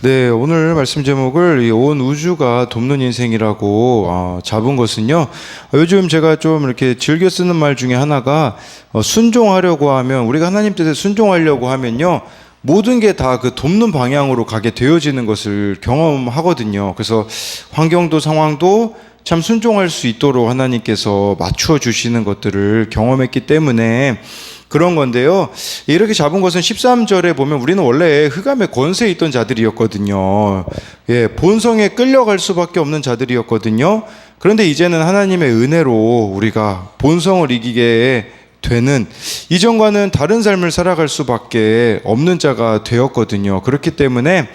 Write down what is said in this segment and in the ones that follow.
네, 오늘 말씀 제목을 이 온 우주가 돕는 인생이라고 잡은 것은요. 요즘 제가 좀 이렇게 즐겨 쓰는 말 중에 하나가 순종하려고 하면, 우리가 하나님 뜻에 순종하려고 하면요, 모든 게 다 그 돕는 방향으로 가게 되어지는 것을 경험하거든요. 그래서 환경도 상황도 참 순종할 수 있도록 하나님께서 맞추어 주시는 것들을 경험했기 때문에 그런 건데요. 이렇게 잡은 것은 13절에 보면 우리는 원래 흑암의 권세에 있던 자들이었거든요. 본성에 끌려갈 수밖에 없는 자들이었거든요. 그런데 이제는 하나님의 은혜로 우리가 본성을 이기게 되는, 이전과는 다른 삶을 살아갈 수밖에 없는 자가 되었거든요. 그렇기 때문에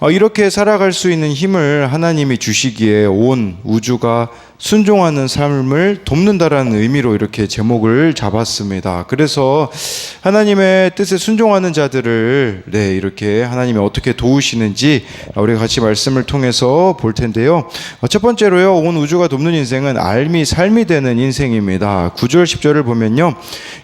이렇게 살아갈 수 있는 힘을 하나님이 주시기에 온 우주가 순종하는 삶을 돕는다라는 의미로 이렇게 제목을 잡았습니다. 그래서 하나님의 뜻에 순종하는 자들을 이렇게 하나님이 어떻게 도우시는지 우리가 같이 말씀을 통해서 볼 텐데요. 첫 번째로요, 온 우주가 돕는 인생은 삶이 되는 인생입니다. 9절 10절을 보면요,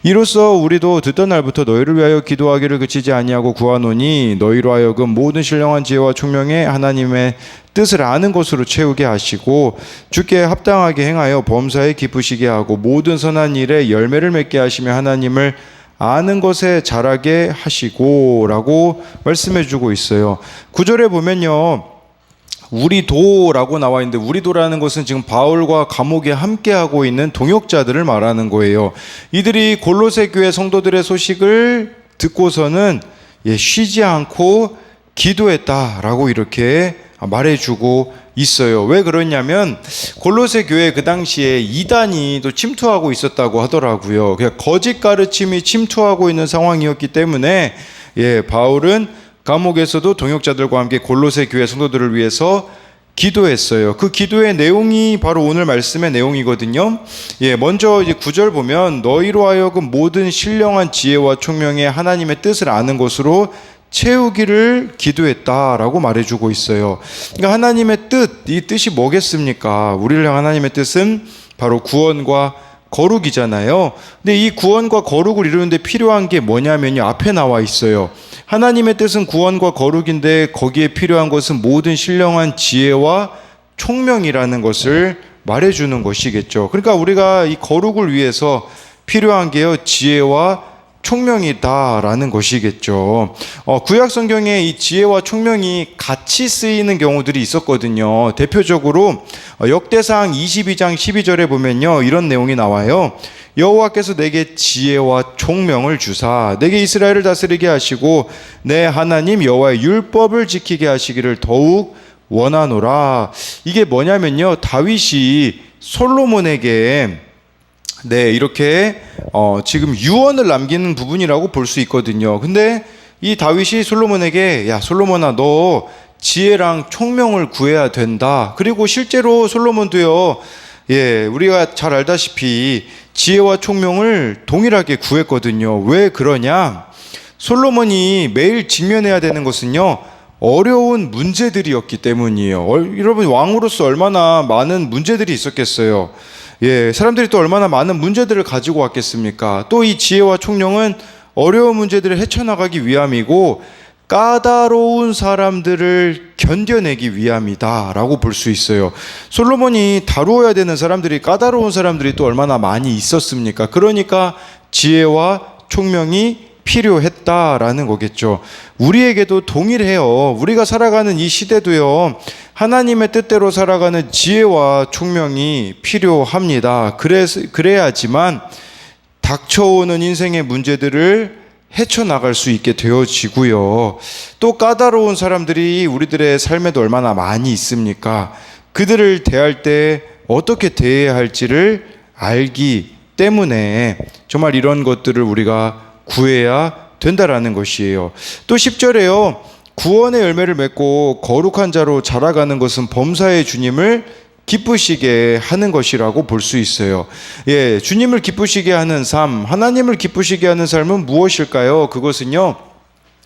이로써 우리도 듣던 날부터 너희를 위하여 기도하기를 그치지 아니하고 구하노니 너희로 하여금 모든 신령한 지혜와 총명에 하나님의 뜻을 아는 것으로 채우게 하시고 주께 합당하게 행하여 범사에 기쁘시게 하고 모든 선한 일에 열매를 맺게 하시며 하나님을 아는 것에 자라게 하시고 라고 말씀해 주고 있어요. 9절에 보면요, 우리도라고 나와 있는데, 우리도라는 것은 지금 바울과 감옥에 함께하고 있는 동역자들을 말하는 거예요. 이들이 골로새 교회 성도들의 소식을 듣고서는 쉬지 않고 기도했다라고 이렇게 말해주고 있어요. 왜 그러냐면 골로새 교회 그 당시에 이단이 또 침투하고 있었다고 하더라고요. 그냥 거짓 가르침이 침투하고 있는 상황이었기 때문에 바울은 감옥에서도 동역자들과 함께 골로새 교회 성도들을 위해서 기도했어요. 그 기도의 내용이 바로 오늘 말씀의 내용이거든요. 먼저 이제 9절 보면 너희로 하여금 모든 신령한 지혜와 총명에 하나님의 뜻을 아는 것으로 채우기를 기도했다라고 말해주고 있어요. 그러니까 하나님의 뜻, 이 뜻이 뭐겠습니까? 우리를 향한 하나님의 뜻은 바로 구원과 거룩이잖아요. 근데 이 구원과 거룩을 이루는데 필요한 게 뭐냐면요, 앞에 나와 있어요. 하나님의 뜻은 구원과 거룩인데 거기에 필요한 것은 모든 신령한 지혜와 총명이라는 것을 말해주는 것이겠죠. 그러니까 우리가 이 거룩을 위해서 필요한 게요, 지혜와 총명이다라는 것이겠죠. 구약 성경에 이 지혜와 총명이 같이 쓰이는 경우들이 있었거든요. 대표적으로 역대상 22장 12절에 보면요, 이런 내용이 나와요. 여호와께서 내게 지혜와 총명을 주사 내게 이스라엘을 다스리게 하시고 내 하나님 여호와의 율법을 지키게 하시기를 더욱 원하노라. 이게 뭐냐면요, 다윗이 솔로몬에게 이렇게 지금 유언을 남기는 부분이라고 볼 수 있거든요. 근데 이 다윗이 솔로몬에게, 야 솔로몬아, 너 지혜랑 총명을 구해야 된다. 그리고 실제로 솔로몬도요, 우리가 잘 알다시피 지혜와 총명을 동일하게 구했거든요. 왜 그러냐? 솔로몬이 매일 직면해야 되는 것은요, 어려운 문제들이었기 때문이에요. 여러분, 왕으로서 얼마나 많은 문제들이 있었겠어요. 사람들이 또 얼마나 많은 문제들을 가지고 왔겠습니까? 또 이 지혜와 총명은 어려운 문제들을 헤쳐나가기 위함이고 까다로운 사람들을 견뎌내기 위함이다라고 볼 수 있어요. 솔로몬이 다루어야 되는 사람들이, 까다로운 사람들이 또 얼마나 많이 있었습니까? 그러니까 지혜와 총명이 필요했다라는 거겠죠. 우리에게도 동일해요. 우리가 살아가는 이 시대도요, 하나님의 뜻대로 살아가는 지혜와 총명이 필요합니다. 그래야지만 닥쳐오는 인생의 문제들을 헤쳐나갈 수 있게 되어지고요. 또 까다로운 사람들이 우리들의 삶에도 얼마나 많이 있습니까? 그들을 대할 때 어떻게 대해야 할지를 알기 때문에 정말 이런 것들을 우리가 구해야 된다라는 것이에요. 또 10절에요. 구원의 열매를 맺고 거룩한 자로 자라가는 것은 범사의 주님을 기쁘시게 하는 것이라고 볼 수 있어요. 주님을 기쁘시게 하는 삶, 하나님을 기쁘시게 하는 삶은 무엇일까요? 그것은요,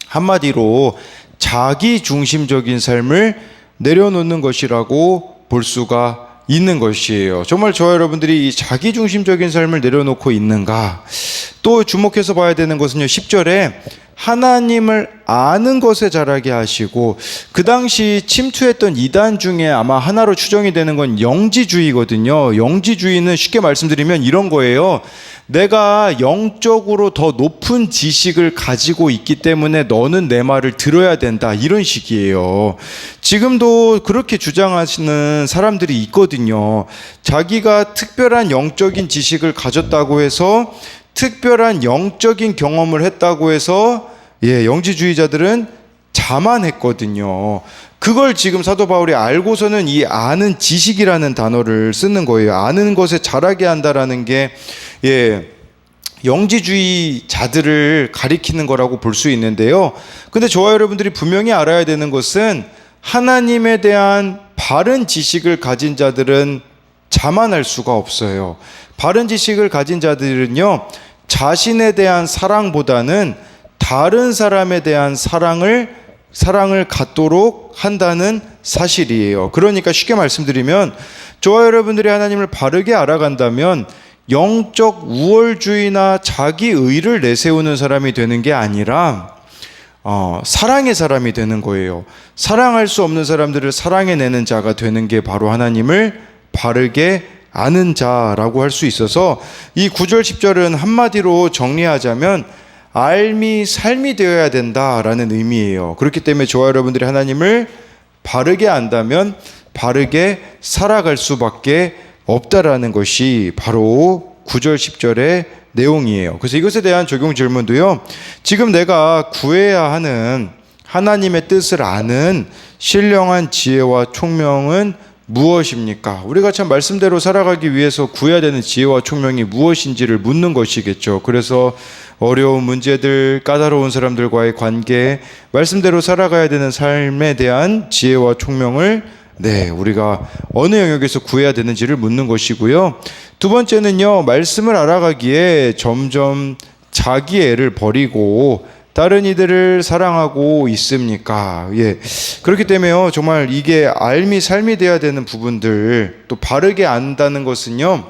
한마디로 자기 중심적인 삶을 내려놓는 것이라고 볼 수가 있는 것이에요. 정말 저와 여러분들이 이 자기중심적인 삶을 내려놓고 있는가? 또 주목해서 봐야 되는 것은요, 10절에 하나님을 아는 것에 자라게 하시고, 그 당시 침투했던 이단 중에 아마 하나로 추정이 되는 건 영지주의거든요. 영지주의는 쉽게 말씀드리면 이런 거예요. 내가 영적으로 더 높은 지식을 가지고 있기 때문에 너는 내 말을 들어야 된다, 이런 식이에요. 지금도 그렇게 주장하시는 사람들이 있거든요. 자기가 특별한 영적인 지식을 가졌다고 해서, 특별한 영적인 경험을 했다고 해서 영지주의자들은 자만했거든요. 그걸 지금 사도 바울이 알고서는 이 아는 지식이라는 단어를 쓰는 거예요. 아는 것에 자라게 한다라는 게 영지주의자들을 가리키는 거라고 볼 수 있는데요. 근데 저와 여러분들이 분명히 알아야 되는 것은, 하나님에 대한 바른 지식을 가진 자들은 자만할 수가 없어요. 바른 지식을 가진 자들은요, 자신에 대한 사랑보다는 다른 사람에 대한 사랑을 갖도록 한다는 사실이에요. 그러니까 쉽게 말씀드리면, 저와 여러분들이 하나님을 바르게 알아간다면 영적 우월주의나 자기의를 내세우는 사람이 되는 게 아니라 사랑의 사람이 되는 거예요. 사랑할 수 없는 사람들을 사랑해내는 자가 되는 게 바로 하나님을 바르게 아는 자라고 할 수 있어서, 이 9절 10절은 한마디로 정리하자면 삶이 되어야 된다라는 의미예요. 그렇기 때문에 저와 여러분들이 하나님을 바르게 안다면 바르게 살아갈 수밖에 없다라는 것이 바로 9절 10절의 내용이에요. 그래서 이것에 대한 적용 질문도요, 지금 내가 구해야 하는 하나님의 뜻을 아는 신령한 지혜와 총명은 무엇입니까? 우리가 참 말씀대로 살아가기 위해서 구해야 되는 지혜와 총명이 무엇인지를 묻는 것이겠죠. 그래서 어려운 문제들, 까다로운 사람들과의 관계, 말씀대로 살아가야 되는 삶에 대한 지혜와 총명을 우리가 어느 영역에서 구해야 되는지를 묻는 것이고요. 두 번째는요, 말씀을 알아가기에 점점 자기 애를 버리고 다른 이들을 사랑하고 있습니까? 그렇기 때문에요, 정말 이게 삶이 돼야 되는 부분들, 또 바르게 안다는 것은요,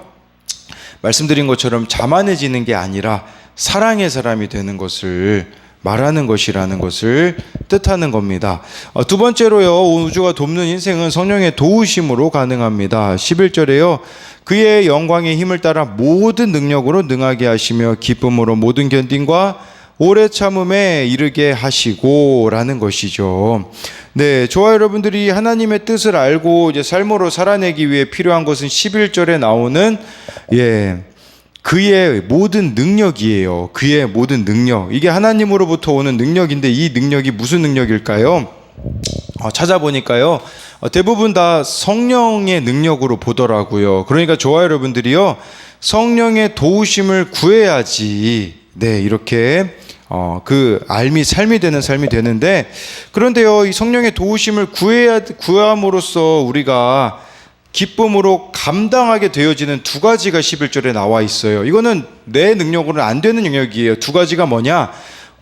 말씀드린 것처럼 자만해지는 게 아니라 사랑의 사람이 되는 것을 말하는 것이라는 것을 뜻하는 겁니다. 두 번째로요, 우주가 돕는 인생은 성령의 도우심으로 가능합니다. 11절에요, 그의 영광의 힘을 따라 모든 능력으로 능하게 하시며 기쁨으로 모든 견딘과 오래 참음에 이르게 하시고 라는 것이죠. 저와 여러분들이 하나님의 뜻을 알고 이제 삶으로 살아내기 위해 필요한 것은 11절에 나오는 그의 모든 능력이에요. 그의 모든 능력. 이게 하나님으로부터 오는 능력인데, 이 능력이 무슨 능력일까요? 찾아보니까요, 대부분 다 성령의 능력으로 보더라고요. 그러니까 저와 여러분들이요, 성령의 도우심을 구해야지 이렇게 삶이 되는 삶이 되는데, 그런데요, 이 성령의 도우심을 구함으로써 우리가 기쁨으로 감당하게 되어지는 두 가지가 11절에 나와 있어요. 이거는 내 능력으로는 안 되는 영역이에요. 두 가지가 뭐냐?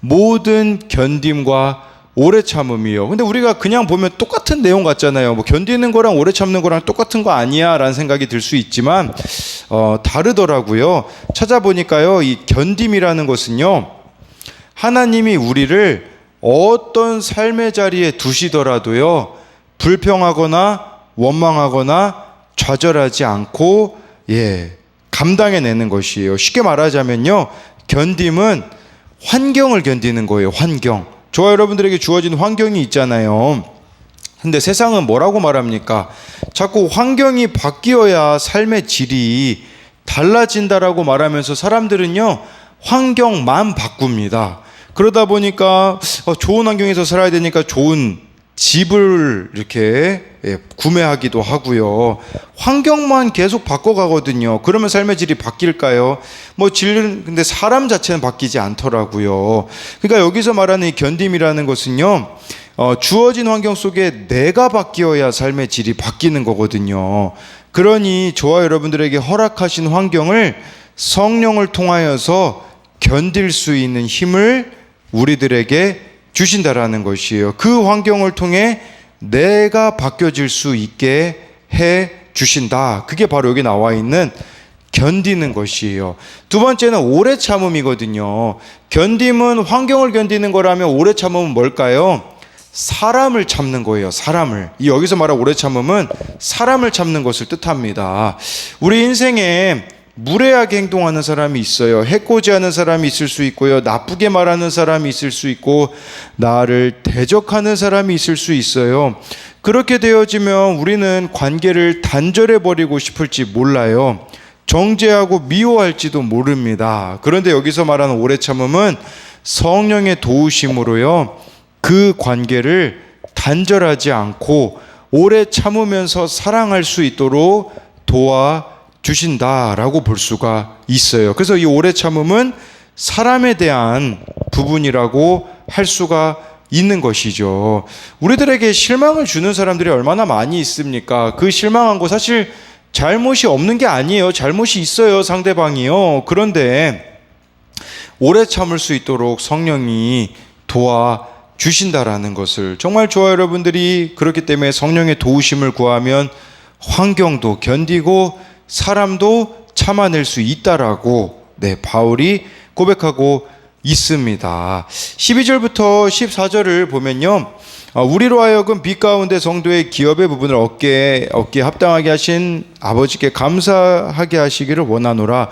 모든 견딤과 오래 참음이요. 근데 우리가 그냥 보면 똑같은 내용 같잖아요. 뭐 견디는 거랑 오래 참는 거랑 똑같은 거 아니야 라는 생각이 들 수 있지만 다르더라고요. 찾아보니까요, 이 견딤이라는 것은요, 하나님이 우리를 어떤 삶의 자리에 두시더라도요, 불평하거나 원망하거나 좌절하지 않고 감당해내는 것이에요. 쉽게 말하자면요, 견딤은 환경을 견디는 거예요. 환경. 저와 여러분들에게 주어진 환경이 있잖아요. 근데 세상은 뭐라고 말합니까? 자꾸 환경이 바뀌어야 삶의 질이 달라진다라고 말하면서 사람들은요, 환경만 바꿉니다. 그러다 보니까 좋은 환경에서 살아야 되니까 좋은 집을 이렇게 구매하기도 하고요. 환경만 계속 바꿔가거든요. 그러면 삶의 질이 바뀔까요? 근데 사람 자체는 바뀌지 않더라고요. 그러니까 여기서 말하는 이 견딤이라는 것은요, 주어진 환경 속에 내가 바뀌어야 삶의 질이 바뀌는 거거든요. 그러니 저와 여러분들에게 허락하신 환경을 성령을 통하여서 견딜 수 있는 힘을 우리들에게 주신다라는 것이에요. 그 환경을 통해 내가 바뀌어질 수 있게 해 주신다. 그게 바로 여기 나와 있는 견디는 것이에요. 두 번째는 오래 참음이거든요. 견딤은 환경을 견디는 거라면 오래 참음은 뭘까요? 사람을 참는 거예요. 사람을. 여기서 말한 오래 참음은 사람을 참는 것을 뜻합니다. 우리 인생에 무례하게 행동하는 사람이 있어요. 해코지하는 사람이 있을 수 있고요. 나쁘게 말하는 사람이 있을 수 있고, 나를 대적하는 사람이 있을 수 있어요. 그렇게 되어지면 우리는 관계를 단절해 버리고 싶을지 몰라요. 정죄하고 미워할지도 모릅니다. 그런데 여기서 말하는 오래 참음은 성령의 도우심으로요, 그 관계를 단절하지 않고 오래 참으면서 사랑할 수 있도록 도와주신다라고 볼 수가 있어요. 그래서 이 오래 참음은 사람에 대한 부분이라고 할 수가 있는 것이죠. 우리들에게 실망을 주는 사람들이 얼마나 많이 있습니까? 그 실망한 거 사실 잘못이 없는 게 아니에요. 잘못이 있어요, 상대방이요. 그런데 오래 참을 수 있도록 성령이 도와주신다라는 것을, 정말 좋아요, 여러분들이. 그렇기 때문에 성령의 도우심을 구하면 환경도 견디고 사람도 참아낼 수 있다라고 바울이 고백하고 있습니다. 12절부터 14절을 보면요, 우리로 하여금 빛 가운데 성도의 기업의 부분을 얻기에 합당하게 하신 아버지께 감사하게 하시기를 원하노라.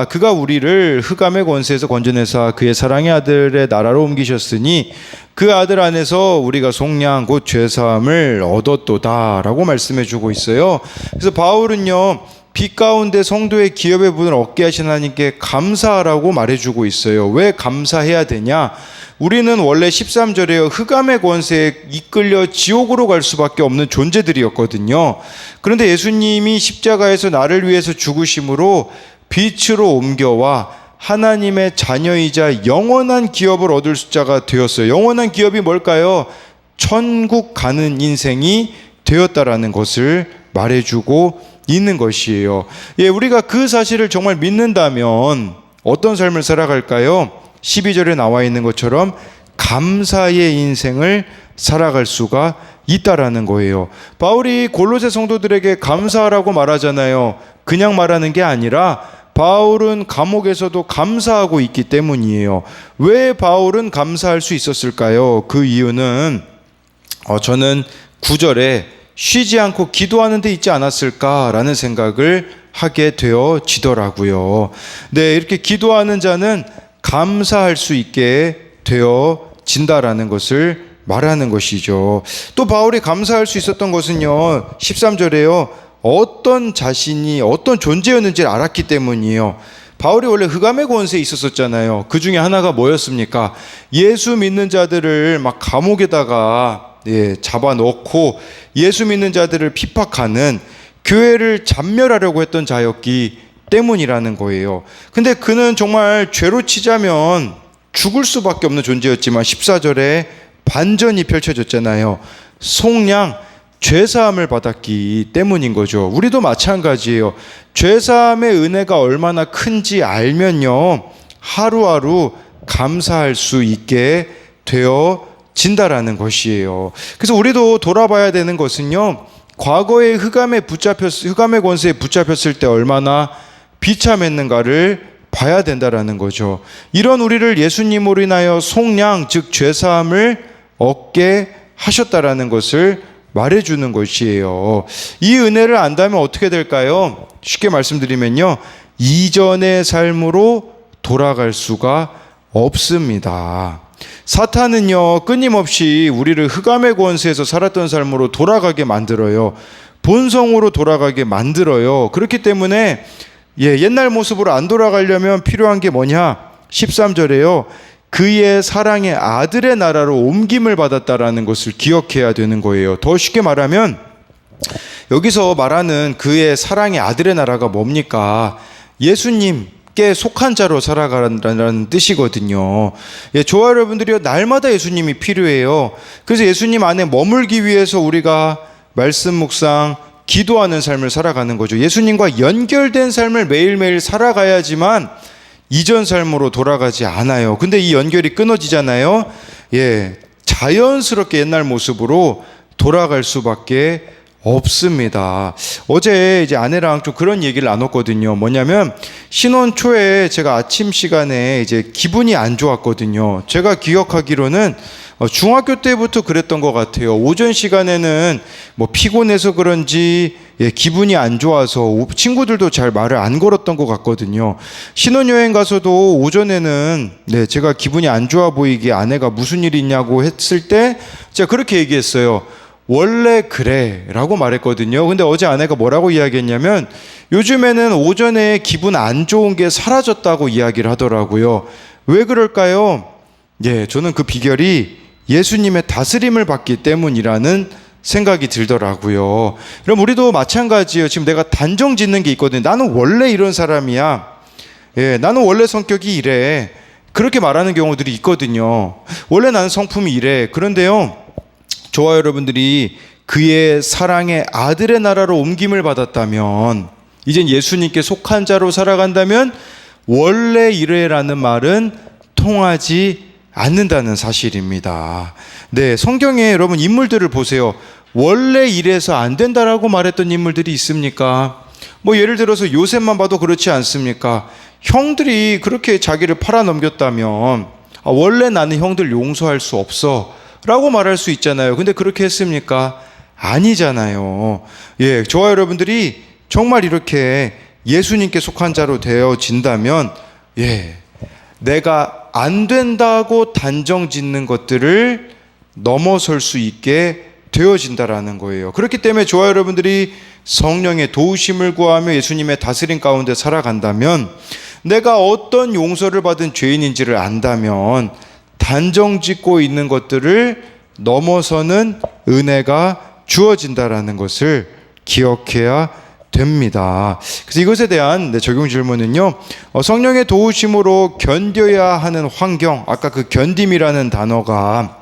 그가 우리를 흑암의 권세에서 건져내사 그의 사랑의 아들의 나라로 옮기셨으니 그 아들 안에서 우리가 속량 곧 죄사함을 얻었도다라고 말씀해 주고 있어요. 그래서 바울은요, 빛 가운데 성도의 기업의 부분을 얻게 하신 하나님께 감사하라고 말해주고 있어요. 왜 감사해야 되냐? 우리는 원래 13절에요, 흑암의 권세에 이끌려 지옥으로 갈 수밖에 없는 존재들이었거든요. 그런데 예수님이 십자가에서 나를 위해서 죽으심으로 빛으로 옮겨와 하나님의 자녀이자 영원한 기업을 얻을 자가 되었어요. 영원한 기업이 뭘까요? 천국 가는 인생이 되었다라는 것을 말해주고 있는 것이에요. 우리가 그 사실을 정말 믿는다면 어떤 삶을 살아갈까요? 12절에 나와 있는 것처럼 감사의 인생을 살아갈 수가 있다라는 거예요. 바울이 골로새 성도들에게 감사하라고 말하잖아요. 그냥 말하는 게 아니라 바울은 감옥에서도 감사하고 있기 때문이에요. 왜 바울은 감사할 수 있었을까요? 그 이유는 저는 9절에 쉬지 않고 기도하는 데 있지 않았을까라는 생각을 하게 되어지더라고요. 이렇게 기도하는 자는 감사할 수 있게 되어진다라는 것을 말하는 것이죠. 또 바울이 감사할 수 있었던 것은요, 13절에요, 어떤 자신이 어떤 존재였는지를 알았기 때문이에요. 바울이 원래 흑암의 권세에 있었잖아요. 그 중에 하나가 뭐였습니까? 예수 믿는 자들을 막 감옥에다가 잡아놓고 예수 믿는 자들을 핍박하는, 교회를 잔멸하려고 했던 자였기 때문이라는 거예요. 근데 그는 정말 죄로 치자면 죽을 수밖에 없는 존재였지만 14절에 반전이 펼쳐졌잖아요. 속량, 죄사함을 받았기 때문인 거죠. 우리도 마찬가지예요. 죄사함의 은혜가 얼마나 큰지 알면요, 하루하루 감사할 수 있게 되어진다라는 것이에요. 그래서 우리도 돌아봐야 되는 것은요, 과거에 흑암의 권세에 붙잡혔을 때 얼마나 비참했는가를 봐야 된다라는 거죠. 이런 우리를 예수님으로 인하여 속량, 즉 죄사함을 얻게 하셨다라는 것을 말해주는 것이에요. 이 은혜를 안다면 어떻게 될까요? 쉽게 말씀드리면요, 이전의 삶으로 돌아갈 수가 없습니다. 사탄은요, 끊임없이 우리를 흑암의 권세에서 살았던 삶으로 돌아가게 만들어요. 본성으로 돌아가게 만들어요. 그렇기 때문에 옛날 모습으로 안 돌아가려면 필요한 게 뭐냐? 13절에요, 그의 사랑의 아들의 나라로 옮김을 받았다라는 것을 기억해야 되는 거예요. 더 쉽게 말하면 여기서 말하는 그의 사랑의 아들의 나라가 뭡니까? 예수님께 속한 자로 살아가라는 뜻이거든요. 저와 여러분들이요, 날마다 예수님이 필요해요. 그래서 예수님 안에 머물기 위해서 우리가 말씀 묵상, 기도하는 삶을 살아가는 거죠. 예수님과 연결된 삶을 매일매일 살아가야지만 이전 삶으로 돌아가지 않아요. 근데 이 연결이 끊어지잖아요. 자연스럽게 옛날 모습으로 돌아갈 수밖에 없습니다. 어제 이제 아내랑 좀 그런 얘기를 나눴거든요. 뭐냐면 신혼 초에 제가 아침 시간에 이제 기분이 안 좋았거든요. 제가 기억하기로는 중학교 때부터 그랬던 것 같아요. 오전 시간에는 뭐 피곤해서 그런지 기분이 안 좋아서 친구들도 잘 말을 안 걸었던 것 같거든요. 신혼여행 가서도 오전에는 제가 기분이 안 좋아 보이게 아내가 무슨 일이 있냐고 했을 때 제가 그렇게 얘기했어요. 원래 그래 라고 말했거든요. 근데 어제 아내가 뭐라고 이야기했냐면 요즘에는 오전에 기분 안 좋은 게 사라졌다고 이야기를 하더라고요. 왜 그럴까요? 저는 그 비결이 예수님의 다스림을 받기 때문이라는 생각이 들더라고요. 그럼 우리도 마찬가지예요. 지금 내가 단정 짓는 게 있거든요. 나는 원래 이런 사람이야. 나는 원래 성격이 이래. 그렇게 말하는 경우들이 있거든요. 원래 나는 성품이 이래. 그런데요, 저와 여러분들이 그의 사랑의 아들의 나라로 옮김을 받았다면, 이젠 예수님께 속한 자로 살아간다면 원래 이래라는 말은 통하지 않는다는 사실입니다. 성경에 여러분 인물들을 보세요. 원래 이래서 안 된다라고 말했던 인물들이 있습니까? 뭐 예를 들어서 요셉만 봐도 그렇지 않습니까? 형들이 그렇게 자기를 팔아넘겼다면 원래 나는 형들 용서할 수 없어 라고 말할 수 있잖아요. 근데 그렇게 했습니까? 아니잖아요. 저와 여러분들이 정말 이렇게 예수님께 속한 자로 되어진다면 내가 안 된다고 단정 짓는 것들을 넘어설 수 있게 되어진다라는 거예요. 그렇기 때문에 저와 여러분들이 성령의 도우심을 구하며 예수님의 다스림 가운데 살아간다면, 내가 어떤 용서를 받은 죄인인지를 안다면 단정 짓고 있는 것들을 넘어서는 은혜가 주어진다라는 것을 기억해야 됩니다. 그래서 이것에 대한 적용 질문은요, 성령의 도우심으로 견뎌야 하는 환경, 아까 그 견딤이라는 단어가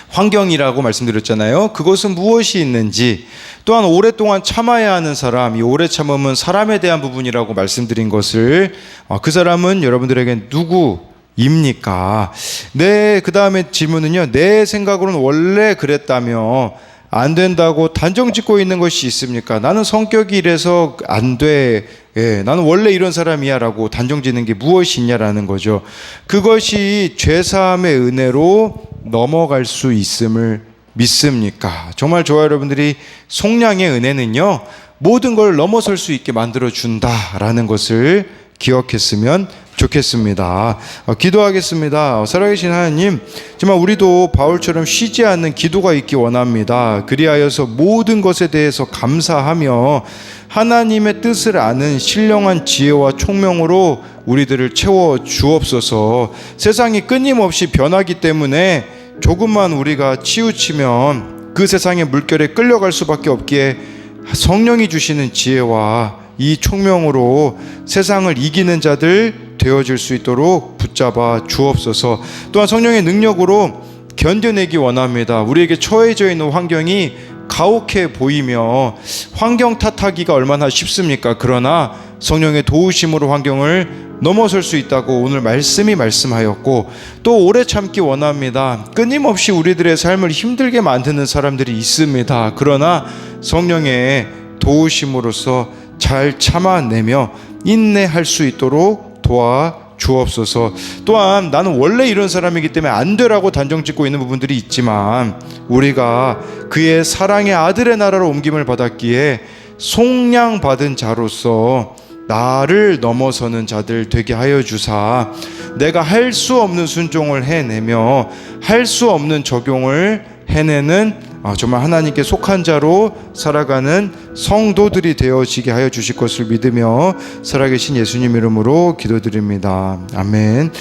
환경이라고 말씀드렸잖아요. 그것은 무엇이 있는지, 또한 오랫동안 참아야 하는 사람, 이 오래 참음은 사람에 대한 부분이라고 말씀드린 것을, 그 사람은 여러분들에게 누구입니까? 그 다음에 질문은요, 내 생각으로는 원래 그랬다며 안 된다고 단정 짓고 있는 것이 있습니까? 나는 성격이 이래서 안 돼. 나는 원래 이런 사람이야 라고 단정 짓는 게 무엇이 있냐라는 거죠. 그것이 죄사함의 은혜로 넘어갈 수 있음을 믿습니까? 정말 저와 여러분들이 속량의 은혜는요, 모든 걸 넘어설 수 있게 만들어준다라는 것을 기억했으면 좋겠습니다. 기도하겠습니다. 살아계신 하나님, 정말 우리도 바울처럼 쉬지 않는 기도가 있기 원합니다. 그리하여서 모든 것에 대해서 감사하며 하나님의 뜻을 아는 신령한 지혜와 총명으로 우리들을 채워 주옵소서. 세상이 끊임없이 변하기 때문에 조금만 우리가 치우치면 그 세상의 물결에 끌려갈 수밖에 없기에 성령이 주시는 지혜와 이 총명으로 세상을 이기는 자들 되어질 수 있도록 붙잡아 주옵소서. 또한 성령의 능력으로 견뎌내기 원합니다. 우리에게 처해져 있는 환경이 가혹해 보이며 환경 탓하기가 얼마나 쉽습니까? 그러나 성령의 도우심으로 환경을 넘어설 수 있다고 오늘 말씀이 말씀하였고, 또 오래 참기 원합니다. 끊임없이 우리들의 삶을 힘들게 만드는 사람들이 있습니다. 그러나 성령의 도우심으로써 잘 참아내며 인내할 수 있도록 도와 주옵소서. 또한 나는 원래 이런 사람이기 때문에 안 되라고 단정 짓고 있는 부분들이 있지만, 우리가 그의 사랑의 아들의 나라로 옮김을 받았기에 속량받은 자로서 나를 넘어서는 자들 되게 하여 주사, 내가 할 수 없는 순종을 해내며 할 수 없는 적용을 해내는 정말 하나님께 속한 자로 살아가는 성도들이 되어지게 하여 주실 것을 믿으며 살아계신 예수님 이름으로 기도드립니다. 아멘.